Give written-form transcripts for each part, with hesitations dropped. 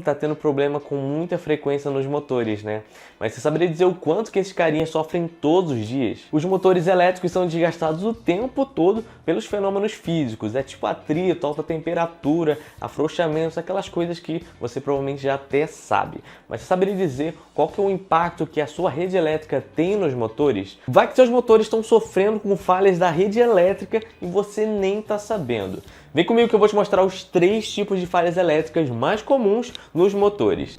tá tendo problema com muita frequência nos motores, né? Mas você saberia dizer o quanto que esses carinhas sofrem todos os dias? Os motores elétricos são desgastados o tempo todo pelos fenômenos físicos, tipo atrito, alta temperatura, afrouxamentos, aquelas coisas que você provavelmente já até sabe. Mas você saberia dizer qual que é o impacto que a sua rede elétrica tem nos motores? Vai que seus motores estão sofrendo com falhas da rede elétrica e você nem está sabendo. Vem comigo que eu vou te mostrar os 3 tipos de falhas elétricas mais comuns nos motores.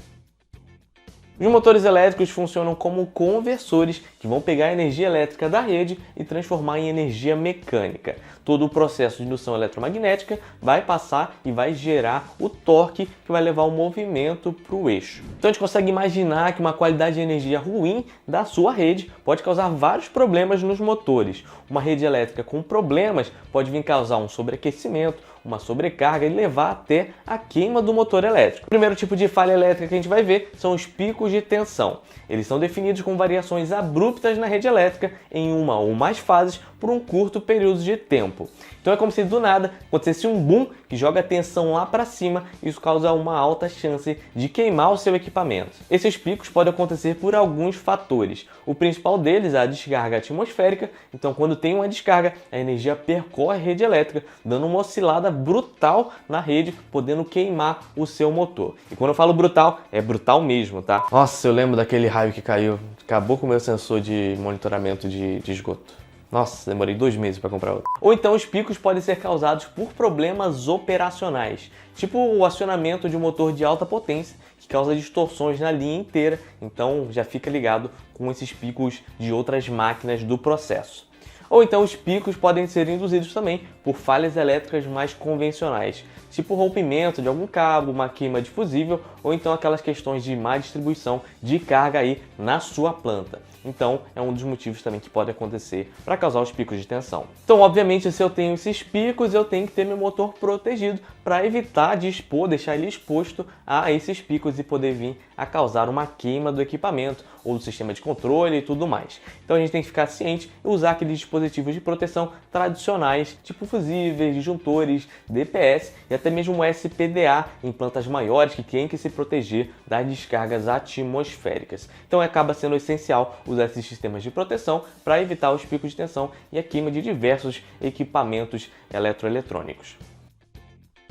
Os motores elétricos funcionam como conversores que vão pegar a energia elétrica da rede e transformar em energia mecânica. Todo o processo de indução eletromagnética vai passar e vai gerar o torque que vai levar o movimento para o eixo. Então a gente consegue imaginar que uma qualidade de energia ruim da sua rede pode causar vários problemas nos motores. Uma rede elétrica com problemas pode vir causar um sobreaquecimento, uma sobrecarga e levar até a queima do motor elétrico. O primeiro tipo de falha elétrica que a gente vai ver são os picos de tensão. Eles são definidos com variações abruptas na rede elétrica em uma ou mais fases por um curto período de tempo. Então é como se do nada acontecesse um boom que joga a tensão lá para cima e isso causa uma alta chance de queimar o seu equipamento. Esses picos podem acontecer por alguns fatores. O principal deles é a descarga atmosférica. Então quando tem uma descarga, a energia percorre a rede elétrica, dando uma oscilada brutal na rede, podendo queimar o seu motor. E quando eu falo brutal, é brutal mesmo, tá? Nossa, eu lembro daquele raio que caiu, acabou com o meu sensor de monitoramento de esgoto. Nossa, demorei 2 meses para comprar outro. Ou então os picos podem ser causados por problemas operacionais, tipo o acionamento de um motor de alta potência que causa distorções na linha inteira, então já fica ligado com esses picos de outras máquinas do processo. Ou então os picos podem ser induzidos também por falhas elétricas mais convencionais, tipo rompimento de algum cabo, uma queima de fusível ou então aquelas questões de má distribuição de carga aí na sua planta. Então é um dos motivos também que pode acontecer para causar os picos de tensão. Então obviamente se eu tenho esses picos eu tenho que ter meu motor protegido para evitar de expor, deixar ele exposto a esses picos e poder vir a causar uma queima do equipamento ou do sistema de controle e tudo mais. Então a gente tem que ficar ciente e usar aqueles dispositivos de proteção tradicionais, tipo fusíveis, disjuntores, DPS e até mesmo o SPDA em plantas maiores que têm que se proteger das descargas atmosféricas. Então acaba sendo essencial usar esses sistemas de proteção para evitar os picos de tensão e a queima de diversos equipamentos eletroeletrônicos.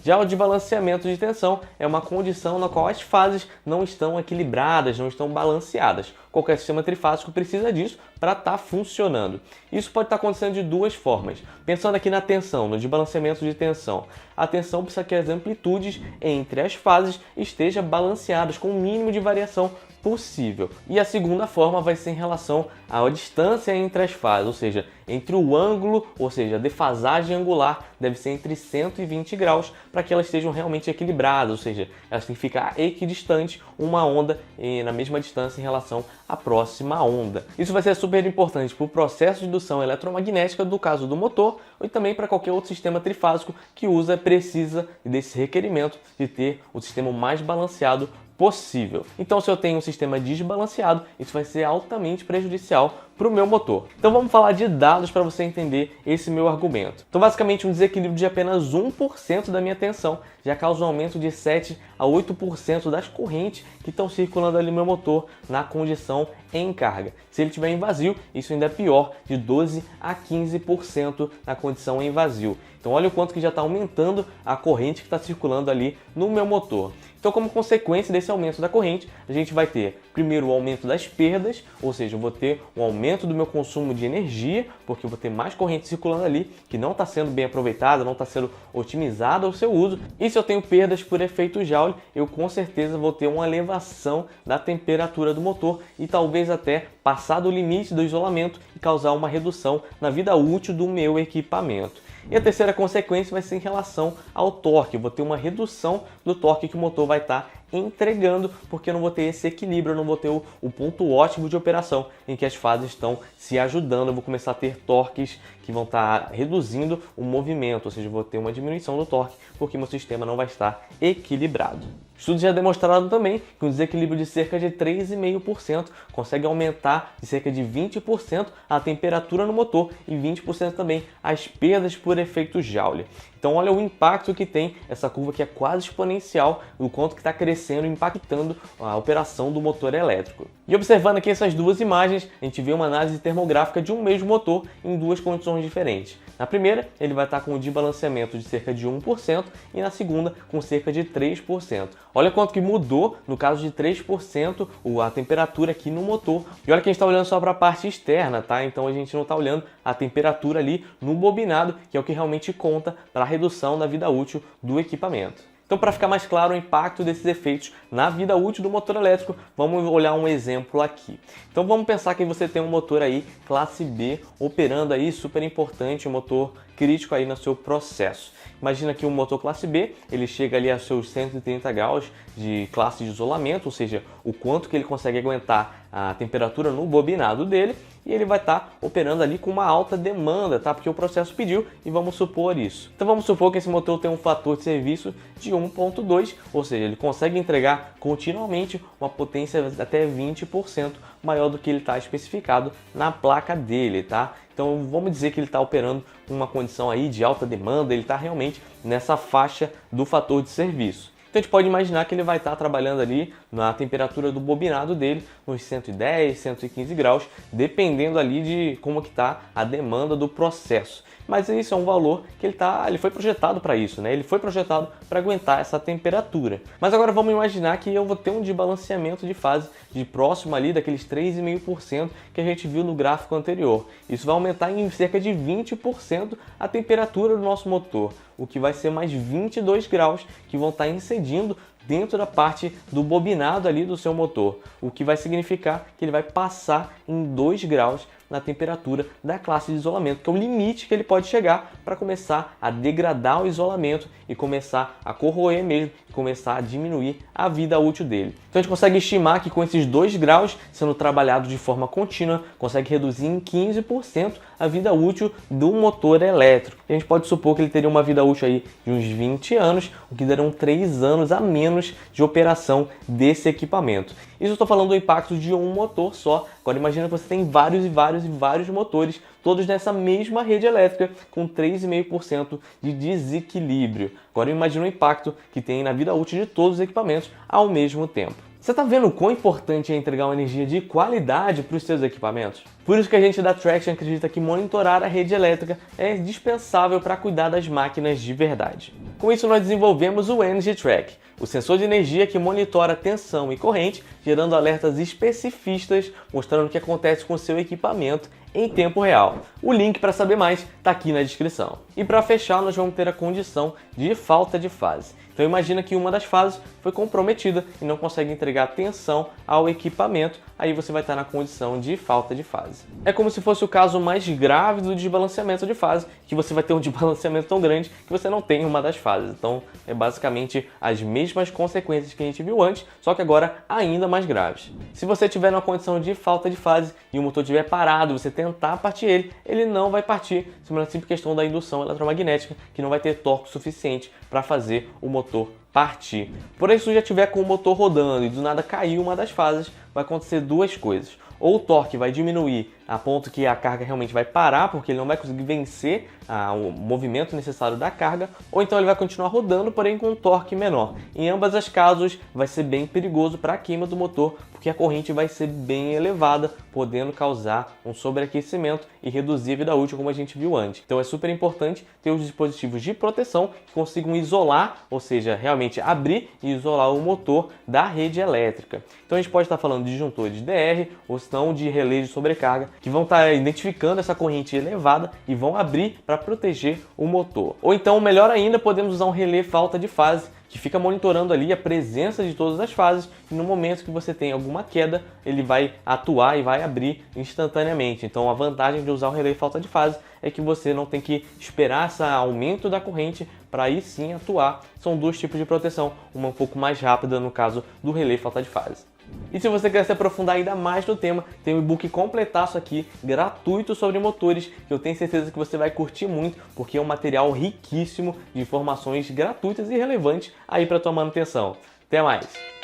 Já o desbalanceamento de tensão é uma condição na qual as fases não estão equilibradas, não estão balanceadas. Qualquer sistema trifásico precisa disso para estar funcionando. Isso pode estar acontecendo de 2 formas. Pensando aqui na tensão, no desbalanceamento de tensão. A tensão precisa que as amplitudes entre as fases estejam balanceadas com o mínimo de variação possível. E a segunda forma vai ser em relação à distância entre as fases, ou seja, entre o ângulo, ou seja, a defasagem angular deve ser entre 120 graus para que elas estejam realmente equilibradas, ou seja, elas têm que ficar equidistantes uma onda e na mesma distância em relação à próxima onda. Isso vai ser super importante para o processo de indução eletromagnética do caso do motor e também para qualquer outro sistema trifásico que precisa desse requerimento de ter o sistema mais balanceado possível. Então se eu tenho um sistema desbalanceado, isso vai ser altamente prejudicial para o meu motor. Então vamos falar de dados para você entender esse meu argumento. Então basicamente um desequilíbrio de apenas 1% da minha tensão já causa um aumento de 7 a 8% das correntes que estão circulando ali no meu motor na condição em carga. Se ele estiver em vazio, isso ainda é pior, de 12 a 15% na condição em vazio. Então olha o quanto que já está aumentando a corrente que está circulando ali no meu motor. Então como consequência desse aumento da corrente, a gente vai ter primeiro o aumento das perdas, ou seja, eu vou ter um aumento do meu consumo de energia, porque eu vou ter mais corrente circulando ali, que não está sendo bem aproveitada, não está sendo otimizada ao seu uso. E se eu tenho perdas por efeito Joule, eu com certeza vou ter uma elevação da temperatura do motor e talvez até passar do limite do isolamento e causar uma redução na vida útil do meu equipamento. E a terceira consequência vai ser em relação ao torque. Eu vou ter uma redução do torque que o motor vai estar entregando, porque eu não vou ter esse equilíbrio, eu não vou ter o ponto ótimo de operação em que as fases estão se ajudando. Eu vou começar a ter torques que vão estar reduzindo o movimento, ou seja, eu vou ter uma diminuição do torque, porque meu sistema não vai estar equilibrado. Estudos já demonstraram também que um desequilíbrio de cerca de 3,5% consegue aumentar de cerca de 20% a temperatura no motor e 20% também as perdas por efeito Joule. Então olha o impacto que tem essa curva que é quase exponencial, o quanto que está crescendo, impactando a operação do motor elétrico. E observando aqui essas duas imagens, a gente vê uma análise termográfica de um mesmo motor em duas condições diferentes. Na primeira, ele vai estar com um desbalanceamento de cerca de 1% e na segunda, com cerca de 3%. Olha quanto que mudou, no caso de 3%, a temperatura aqui no motor. E olha que a gente está olhando só para a parte externa, tá? Então a gente não está olhando a temperatura ali no bobinado, que é o que realmente conta para a redução da vida útil do equipamento. Então, para ficar mais claro o impacto desses efeitos na vida útil do motor elétrico, vamos olhar um exemplo aqui. Então, vamos pensar que você tem um motor aí classe B operando aí, super importante, um motor crítico aí no seu processo. Imagina que um motor classe B, ele chega ali a seus 130 graus de classe de isolamento, ou seja, o quanto que ele consegue aguentar a temperatura no bobinado dele, e ele vai estar operando ali com uma alta demanda, tá? Porque o processo pediu e vamos supor isso. Então vamos supor que esse motor tem um fator de serviço de 1.2, ou seja, ele consegue entregar continuamente uma potência até 20% maior do que ele está especificado na placa dele, tá? Então vamos dizer que ele está operando com uma condição aí de alta demanda, ele está realmente nessa faixa do fator de serviço. Então a gente pode imaginar que ele vai estar trabalhando ali na temperatura do bobinado dele, uns 110, 115 graus, dependendo ali de como que está a demanda do processo. Mas isso é um valor que ele foi projetado para isso, né? Ele foi projetado para aguentar essa temperatura. Mas agora vamos imaginar que eu vou ter um desbalanceamento de fase de próximo ali daqueles 3,5% que a gente viu no gráfico anterior. Isso vai aumentar em cerca de 20% a temperatura do nosso motor, o que vai ser mais 22 graus que vão estar incidindo dentro da parte do bobinado ali do seu motor, o que vai significar que ele vai passar em 2 graus na temperatura da classe de isolamento, que é o limite que ele pode chegar para começar a degradar o isolamento e começar a corroer mesmo, e começar a diminuir a vida útil dele. Então a gente consegue estimar que com esses 2 graus sendo trabalhados de forma contínua, consegue reduzir em 15% a vida útil do motor elétrico. E a gente pode supor que ele teria uma vida útil aí de uns 20 anos, o que darão 3 anos a menos de operação desse equipamento. Isso eu estou falando do impacto de um motor só. Agora imagina que você tem vários motores, todos nessa mesma rede elétrica, com 3,5% de desequilíbrio. Agora imagina o impacto que tem na vida útil de todos os equipamentos ao mesmo tempo. Você está vendo o quão importante é entregar uma energia de qualidade para os seus equipamentos? Por isso que a gente da Traction acredita que monitorar a rede elétrica é indispensável para cuidar das máquinas de verdade. Com isso nós desenvolvemos o Energy Track, o sensor de energia que monitora tensão e corrente, gerando alertas especificistas mostrando o que acontece com o seu equipamento em tempo real. O link para saber mais está aqui na descrição. E para fechar, nós vamos ter a condição de falta de fase. Então imagina que uma das fases foi comprometida e não consegue entregar tensão ao equipamento, aí você vai estar na condição de falta de fase. É como se fosse o caso mais grave do desbalanceamento de fase, que você vai ter um desbalanceamento tão grande que você não tem uma das fases. Então é basicamente as mesmas consequências que a gente viu antes, só que agora ainda mais graves. Se você tiver numa condição de falta de fase e o motor estiver parado, você tentar partir ele não vai partir, pela simples questão da indução eletromagnética, que não vai ter torque suficiente para fazer o motor partir. Porém, se você já estiver com o motor rodando e do nada caiu uma das fases, vai acontecer duas coisas. Ou o torque vai diminuir a ponto que a carga realmente vai parar, porque ele não vai conseguir vencer o movimento necessário da carga, ou então ele vai continuar rodando, porém com um torque menor. Em ambas as casos, vai ser bem perigoso para a queima do motor, porque a corrente vai ser bem elevada, podendo causar um sobreaquecimento e reduzir a vida útil, como a gente viu antes. Então é super importante ter os dispositivos de proteção que consigam isolar, ou seja, realmente abrir e isolar o motor da rede elétrica. Então a gente pode estar falando de disjuntores de DR, ou se não de relés de sobrecarga, que vão estar identificando essa corrente elevada e vão abrir para proteger o motor. Ou então, melhor ainda, podemos usar um relé falta de fase, que fica monitorando ali a presença de todas as fases e no momento que você tem alguma queda, ele vai atuar e vai abrir instantaneamente. Então a vantagem de usar o relé falta de fase é que você não tem que esperar esse aumento da corrente para aí sim atuar. São dois tipos de proteção, uma um pouco mais rápida no caso do relé falta de fase. E se você quer se aprofundar ainda mais no tema, tem um e-book completaço aqui, gratuito sobre motores, que eu tenho certeza que você vai curtir muito, porque é um material riquíssimo de informações gratuitas e relevantes aí para tua manutenção. Até mais!